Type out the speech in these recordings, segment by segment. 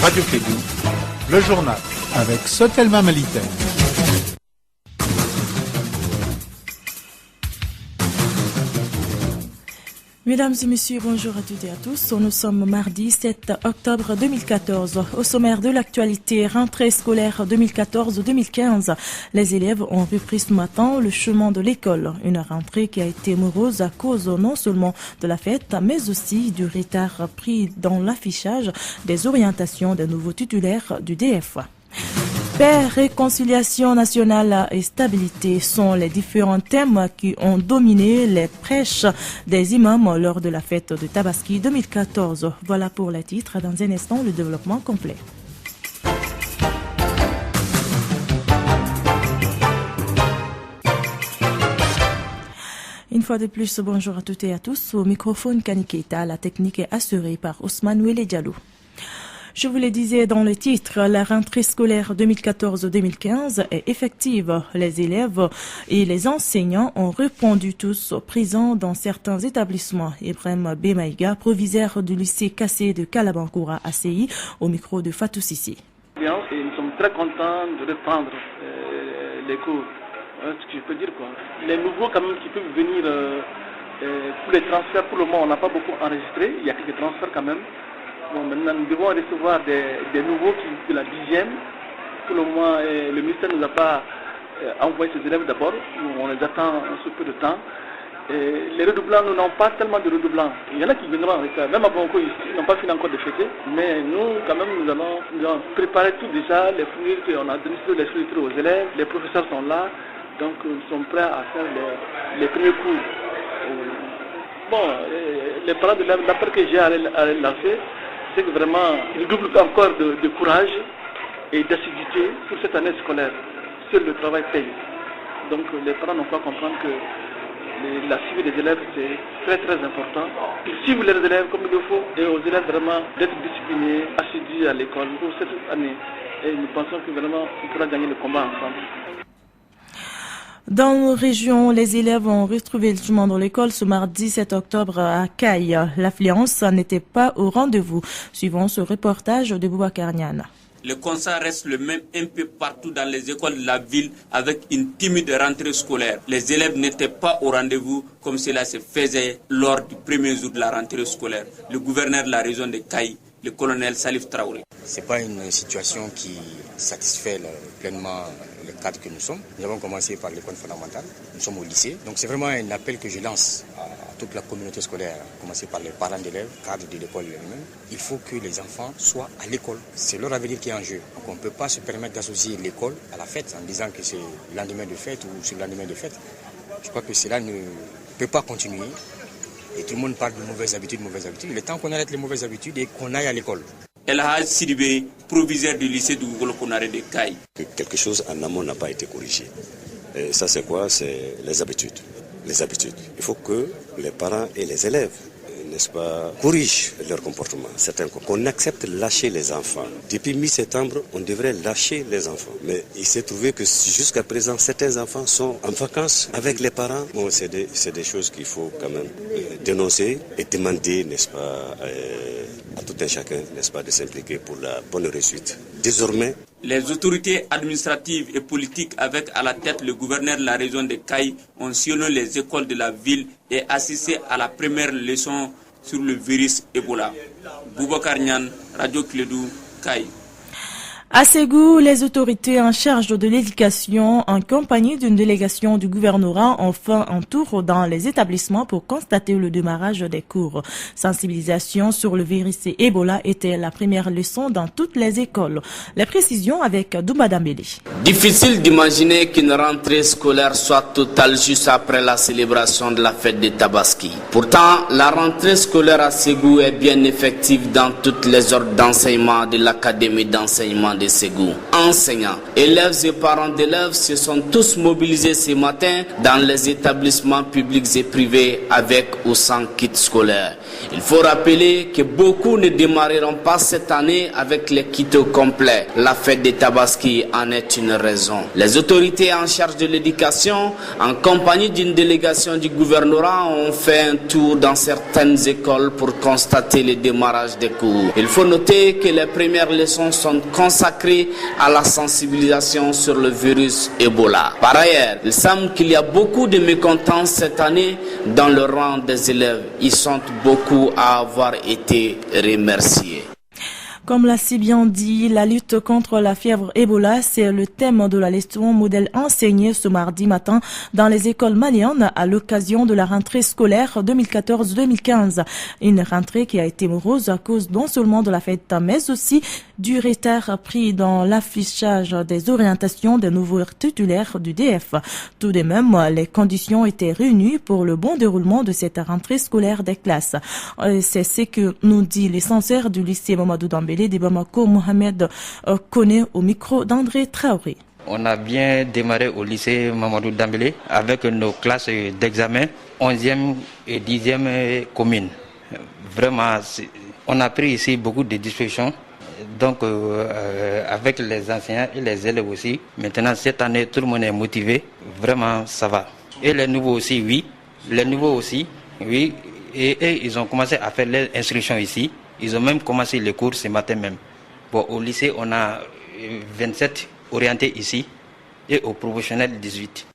Radio Kédou, le journal avec Sotelma Malitaire. Mesdames et messieurs, bonjour à toutes et à tous. Nous sommes mardi 7 octobre 2014. Au sommaire de l'actualité, rentrée scolaire 2014-2015. Les élèves ont repris ce matin le chemin de l'école. Une rentrée qui a été morose à cause non seulement de la fête, mais aussi du retard pris dans l'affichage des orientations des nouveaux titulaires du DF. Paix, réconciliation nationale et stabilité sont les différents thèmes qui ont dominé les prêches des imams lors de la fête de Tabaski 2014. Voilà pour les titres. Dans un instant, le développement complet. Une fois de plus, bonjour à toutes et à tous. Au microphone Kaniketa, la technique est assurée par Ousmane Wele Diallo. Je vous le disais dans le titre, la rentrée scolaire 2014-2015 est effective. Les élèves et les enseignants ont répondu tous présents dans certains établissements. Ibrahim Bemaïga, proviseur du lycée Kassé de Kalabankoura ACI, au micro de Fatou Sissi. Nous sommes très contents de reprendre les cours. Ce que je peux dire, quoi. Les nouveaux quand même qui peuvent venir pour les transferts, pour le moment on n'a pas beaucoup enregistré. Il y a quelques transferts quand même. Bon, maintenant, nous devons recevoir des nouveaux de la 10e. Pour le moment, le ministère ne nous a pas envoyé ses élèves d'abord. On les attend un peu de temps. Les redoublants, nous n'avons pas tellement de redoublants. Il y en a qui viendront en retard. Même à Bonko, ils n'ont pas fini encore de fêter. Mais nous, quand même, nous allons préparer tout déjà. Les fournitures, on a donné les fournitures aux élèves. Les professeurs sont là. Donc, nous sommes prêts à faire les premiers cours. Bon, les parents de l'appel que j'ai à lancer, c'est que vraiment, il double encore de courage et d'assiduité pour cette année scolaire. Seul le travail paye. Donc les parents n'ont pas à comprendre que la suivi des élèves, c'est très très important. Ils suivent les élèves comme il le faut et aux élèves vraiment d'être disciplinés, assidus à l'école pour cette année. Et nous pensons que vraiment, on pourra gagner le combat ensemble. Dans nos régions, les élèves ont retrouvé le chemin dans l'école ce mardi 7 octobre à Caille. L'affluence n'était pas au rendez-vous, suivant ce reportage de Boubacar Niane. Le constat reste le même un peu partout dans les écoles de la ville avec une timide rentrée scolaire. Les élèves n'étaient pas au rendez-vous comme cela se faisait lors du premier jour de la rentrée scolaire. Le gouverneur de la région de Caille, le colonel Salif Traoré. Ce n'est pas une situation qui satisfait pleinement le cadre que nous sommes. Nous avons commencé par l'école fondamentale, nous sommes au lycée. Donc c'est vraiment un appel que je lance à toute la communauté scolaire, à commencer par les parents d'élèves, cadres de l'école elle-même. Il faut que les enfants soient à l'école. C'est leur avenir qui est en jeu. Donc on ne peut pas se permettre d'associer l'école à la fête en disant que c'est le lendemain de fête ou c'est le lendemain de fête. Je crois que cela ne peut pas continuer. Et tout le monde parle de mauvaises habitudes. Il est temps qu'on arrête les mauvaises habitudes et qu'on aille à l'école. El Hadj Sidibé, proviseur du lycée du Golokonare de Caille. Quelque chose en amont n'a pas été corrigé. Et ça c'est quoi? C'est les habitudes. Il faut que les parents et les élèves, n'est-ce pas, corrigent leur comportement. Certains qu'on accepte lâcher les enfants. Depuis mi-septembre, on devrait lâcher les enfants. Mais il s'est trouvé que jusqu'à présent, certains enfants sont en vacances avec les parents. Bon, c'est des choses qu'il faut quand même dénoncer et demander, n'est-ce pas, à tout un chacun, n'est-ce pas, de s'impliquer pour la bonne réussite. Désormais, les autorités administratives et politiques avec à la tête le gouverneur de la région de Caille ont sillonné les écoles de la ville et assisté à la première leçon sur le virus Ebola. Boubacar Niane, Radio Kédou, Caille. À Ségou, les autorités en charge de l'éducation, en compagnie d'une délégation du gouvernorat, ont fait un tour dans les établissements pour constater le démarrage des cours. Sensibilisation sur le virus Ebola était la première leçon dans toutes les écoles. Les précisions avec Doumba Dambéli. Difficile d'imaginer qu'une rentrée scolaire soit totale juste après la célébration de la fête de Tabaski. Pourtant, la rentrée scolaire à Ségou est bien effective dans toutes les ordres d'enseignement de l'Académie d'enseignement de Ségou. Enseignants, élèves et parents d'élèves se sont tous mobilisés ce matin dans les établissements publics et privés avec ou sans kit scolaire. Il faut rappeler que beaucoup ne démarreront pas cette année avec les kits complets. La fête des Tabaski en est une raison. Les autorités en charge de l'éducation, en compagnie d'une délégation du gouvernorat, ont fait un tour dans certaines écoles pour constater le démarrage des cours. Il faut noter que les premières leçons sont consacrées à la sensibilisation sur le virus Ebola. Par ailleurs, il semble qu'il y a beaucoup de mécontents cette année dans le rang des élèves. Ils sont beaucoup à avoir été remerciés. Comme l'a si bien dit, la lutte contre la fièvre Ebola, c'est le thème de la leçon modèle enseignée ce mardi matin dans les écoles maliennes à l'occasion de la rentrée scolaire 2014-2015. Une rentrée qui a été morose à cause non seulement de la fête, mais aussi du retard pris dans l'affichage des orientations des nouveaux titulaires du DF. Tout de même, les conditions étaient réunies pour le bon déroulement de cette rentrée scolaire des classes. C'est ce que nous dit l'essentiel du lycée Mamadou Dambélé de Bamako, Mohamed Koné, au micro d'André Traoré. On a bien démarré au lycée Mamadou Dambélé avec nos classes d'examen 11e et 10e communes. Vraiment, on a pris ici beaucoup de dispositions. Donc, avec les enseignants et les élèves aussi. Maintenant, cette année, tout le monde est motivé. Vraiment, ça va. Et les nouveaux aussi, oui. Les nouveaux aussi, oui. Et ils ont commencé à faire les instructions ici. Ils ont même commencé les cours ce matin même. Bon, au lycée, on a 27 orientés ici et au professionnel 18.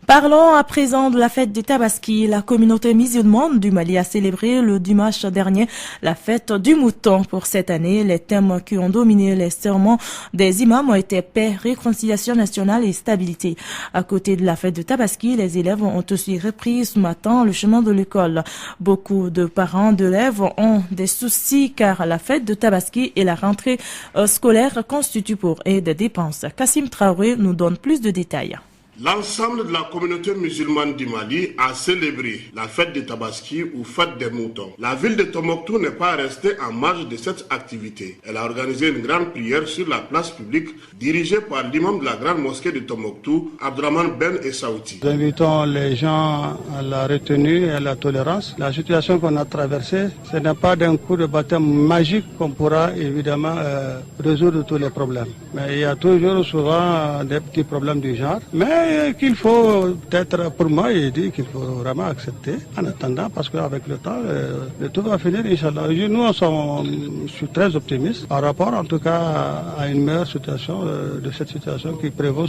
Parlons à présent de la fête des Tabaski. La communauté musulmane du Mali a célébré le dimanche dernier la fête du mouton. Pour cette année, les thèmes qui ont dominé les sermons des imams ont été paix, réconciliation nationale et stabilité. À côté de la fête de Tabaski, les élèves ont aussi repris ce matin le chemin de l'école. Beaucoup de parents d'élèves ont des soucis car la fête de Tabaski et la rentrée scolaire constituent pour eux des dépenses. Kassim Traoré nous donne plus de détails. L'ensemble de la communauté musulmane du Mali a célébré la fête de Tabaski ou fête des moutons. La ville de Tombouctou n'est pas restée en marge de cette activité. Elle a organisé une grande prière sur la place publique dirigée par l'imam de la grande mosquée de Tombouctou, Abdraman Ben Essaouti. Nous invitons les gens à la retenue et à la tolérance. La situation qu'on a traversée, ce n'est pas d'un coup de baptême magique qu'on pourra évidemment résoudre tous les problèmes. Mais il y a toujours souvent des petits problèmes du genre. Mais qu'il faut peut-être, pour moi, il dit qu'il faut vraiment accepter en attendant, parce qu'avec le temps, le tout va finir, Inch'Allah. Nous, je suis très optimiste par rapport, en tout cas, à une meilleure situation de cette situation qui prévaut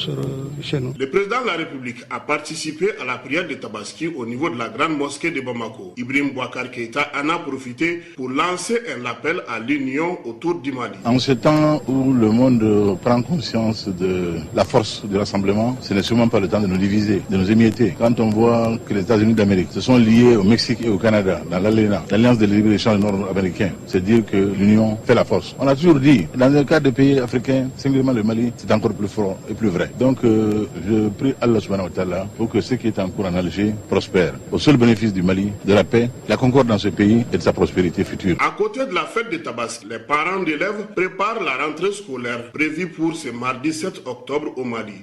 chez nous. Le président de la République a participé à la prière de Tabaski au niveau de la grande mosquée de Bamako. Ibrahim Bouakar Keïta en a profité pour lancer un appel à l'union autour du Mali. En ce temps où le monde prend conscience de la force du rassemblement, ce n'est sûrement pas le temps de nous diviser, de nous émietter. Quand on voit que les États-Unis d'Amérique se sont liés au Mexique et au Canada, dans l'ALENA, l'Alliance de libre-échange nord-américain, c'est dire que l'union fait la force. On a toujours dit, dans le cas des pays africains, singulièrement le Mali, c'est encore plus fort et plus vrai. Donc, je prie Allah subhanahu wa ta'ala pour que ce qui est en cours en Alger prospère. Au seul bénéfice du Mali, de la paix, la concorde dans ce pays et de sa prospérité future. À côté de la fête de Tabaski, les parents d'élèves préparent la rentrée scolaire prévue pour ce mardi 7 octobre au Mali.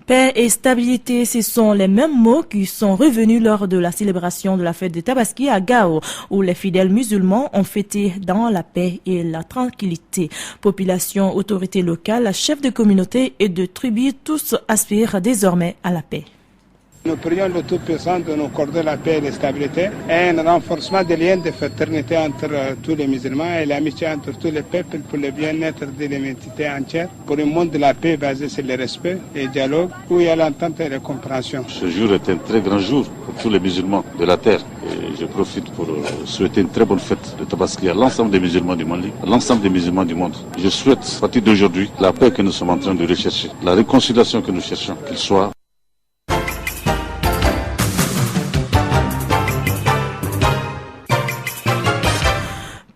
Paix et stabilité, ce sont les mêmes mots qui sont revenus lors de la célébration de la fête de Tabaski à Gao, où les fidèles musulmans ont fêté dans la paix et la tranquillité. Population, autorités locales, chefs de communauté et de tribus, tous aspirent désormais à la paix. Nous prions le Tout-Puissant de nous accorder la paix et la stabilité et un renforcement des liens de fraternité entre tous les musulmans et l'amitié entre tous les peuples pour le bien-être de l'humanité entière, pour un monde de la paix basé sur le respect et le dialogue, où il y a l'entente et la compréhension. Ce jour est un très grand jour pour tous les musulmans de la terre. Et je profite pour souhaiter une très bonne fête de Tabaski à l'ensemble des musulmans du Mali, à l'ensemble des musulmans du monde. Je souhaite, à partir d'aujourd'hui, la paix que nous sommes en train de rechercher, la réconciliation que nous cherchons, qu'il soit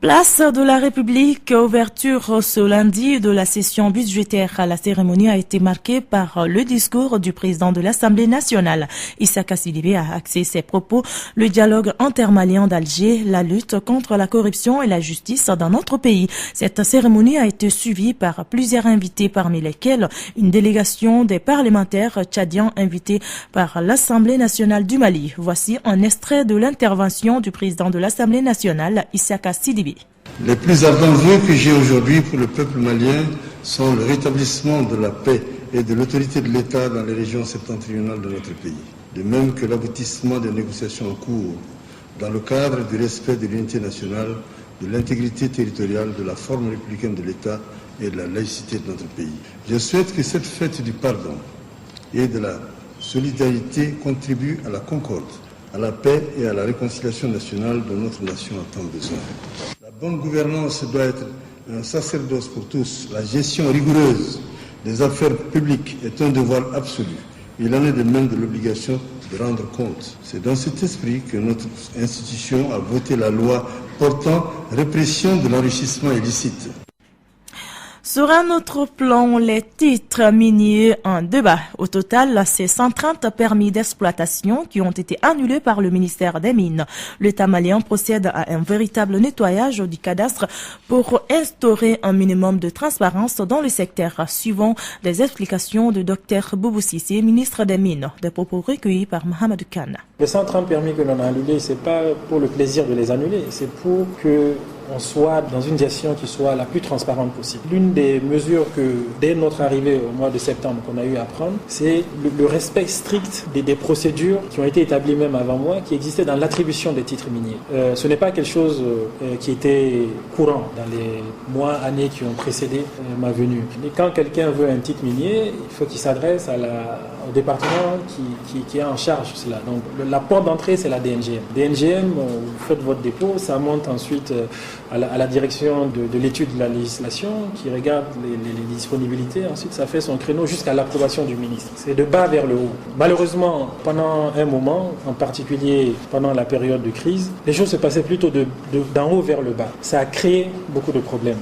Place de la République, ouverture ce lundi de la session budgétaire. La cérémonie a été marquée par le discours du président de l'Assemblée nationale. Issaka Sidibé a axé ses propos, le dialogue intermalien d'Alger, la lutte contre la corruption et la justice dans notre pays. Cette cérémonie a été suivie par plusieurs invités, parmi lesquels une délégation des parlementaires tchadiens invités par l'Assemblée nationale du Mali. Voici un extrait de l'intervention du président de l'Assemblée nationale, Issaka Sidibé. Les plus ardents vœux que j'ai aujourd'hui pour le peuple malien sont le rétablissement de la paix et de l'autorité de l'État dans les régions septentrionales de notre pays, de même que l'aboutissement des négociations en cours dans le cadre du respect de l'unité nationale, de l'intégrité territoriale, de la forme républicaine de l'État et de la laïcité de notre pays. Je souhaite que cette fête du pardon et de la solidarité contribue à la concorde, à la paix et à la réconciliation nationale dont notre nation a tant besoin. La bonne gouvernance doit être un sacerdoce pour tous. La gestion rigoureuse des affaires publiques est un devoir absolu. Il en est de même de l'obligation de rendre compte. C'est dans cet esprit que notre institution a voté la loi portant répression de l'enrichissement illicite. Sur un autre plan, les titres miniers en débat. Au total, c'est 130 permis d'exploitation qui ont été annulés par le ministère des Mines. L'État malien procède à un véritable nettoyage du cadastre pour instaurer un minimum de transparence dans le secteur, suivant les explications du Dr Boubou Cissé, ministre des Mines. Des propos recueillis par Mohamed Khan. Les 130 permis que l'on a annulés, c'est pas pour le plaisir de les annuler, c'est pour que on soit dans une gestion qui soit la plus transparente possible. L'une des mesures que, dès notre arrivée au mois de septembre, qu'on a eu à prendre, c'est le respect strict des procédures qui ont été établies même avant moi, qui existaient dans l'attribution des titres miniers. Ce n'est pas quelque chose qui était courant dans les mois, années qui ont précédé ma venue. Et quand quelqu'un veut un titre minier, il faut qu'il s'adresse au département qui est en charge de cela. Donc la porte d'entrée, c'est la DNGM. DNGM, vous faites votre dépôt, ça monte ensuite à la direction de l'étude de la législation qui regarde les disponibilités. Ensuite, ça fait son créneau jusqu'à l'approbation du ministre. C'est de bas vers le haut. Malheureusement, pendant un moment, en particulier pendant la période de crise, les choses se passaient plutôt d'en haut vers le bas. Ça a créé beaucoup de problèmes.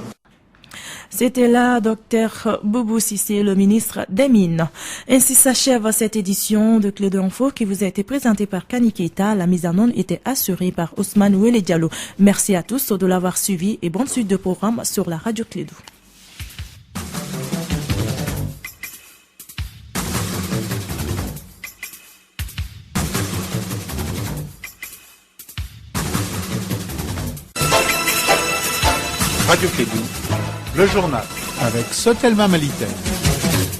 C'était là Dr Boubou Cissé, le ministre des Mines. Ainsi s'achève cette édition de Clé d'Info qui vous a été présentée par Kani Keita. La mise en onde était assurée par Ousmane Ouele Diallo. Merci à tous de l'avoir suivi et bonne suite de programme sur la radio Clédou. Radio Clédou, le journal avec Sotelma Malitaire.